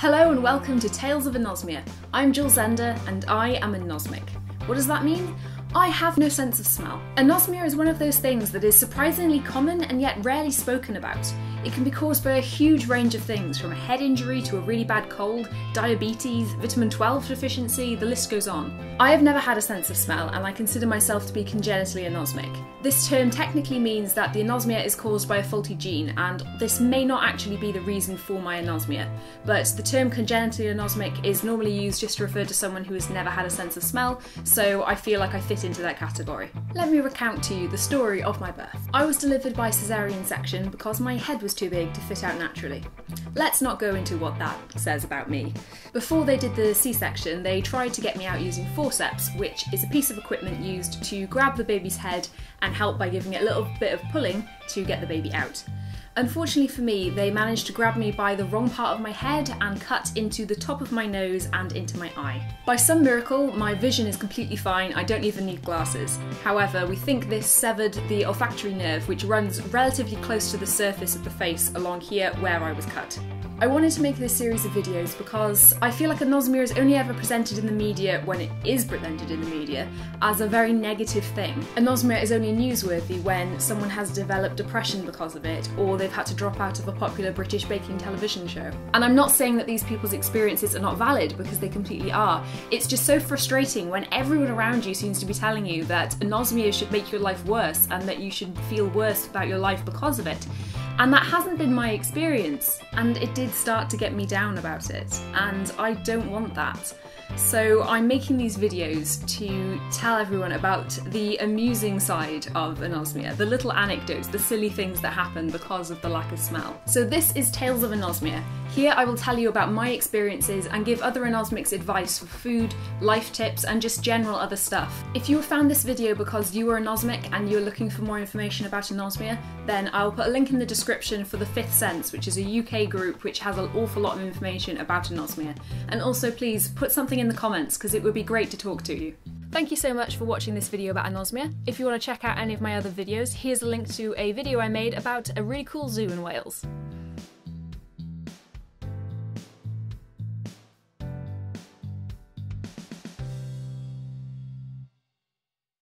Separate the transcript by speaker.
Speaker 1: Hello and welcome to Tales of Anosmia. I'm Jules Zender and I am anosmic. What does that mean? I have no sense of smell. Anosmia is one of those things that is surprisingly common and yet rarely spoken about. It can be caused by a huge range of things, from a head injury to a really bad cold, diabetes, vitamin 12 deficiency, the list goes on. I have never had a sense of smell and I consider myself to be congenitally anosmic. This term technically means that the anosmia is caused by a faulty gene, and this may not actually be the reason for my anosmia, but the term congenitally anosmic is normally used just to refer to someone who has never had a sense of smell, so I feel like I fit into that category. Let me recount to you the story of my birth. I was delivered by caesarean section because my head was too big to fit out naturally. Let's not go into what that says about me. Before they did the C-section, they tried to get me out using forceps, which is a piece of equipment used to grab the baby's head and help by giving it a little bit of pulling to get the baby out. Unfortunately for me, they managed to grab me by the wrong part of my head and cut into the top of my nose and into my eye. By some miracle, my vision is completely fine, I don't even need glasses. However, we think this severed the olfactory nerve, which runs relatively close to the surface of the face along here where I was cut. I wanted to make this series of videos because I feel like anosmia is only ever presented in the media, when it is presented in the media, as a very negative thing. Anosmia is only newsworthy when someone has developed depression because of it, or they've had to drop out of a popular British baking television show. And I'm not saying that these people's experiences are not valid, because they completely are. It's just so frustrating when everyone around you seems to be telling you that anosmia should make your life worse and that you should feel worse about your life because of it. And that hasn't been my experience, and it did start to get me down about it, and I don't want that. So I'm making these videos to tell everyone about the amusing side of anosmia, the little anecdotes, the silly things that happen because of the lack of smell. So this is Tales of Anosmia. Here I will tell you about my experiences and give other anosmics advice for food, life tips, and just general other stuff. If you have found this video because you are anosmic and you're looking for more information about anosmia, then I'll put a link in the description for the Fifth Sense, which is a UK group which has an awful lot of information about anosmia. And also please put something in the comments, because it would be great to talk to you. Thank you so much for watching this video about anosmia. If you want to check out any of my other videos, here's a link to a video I made about a really cool zoo in Wales.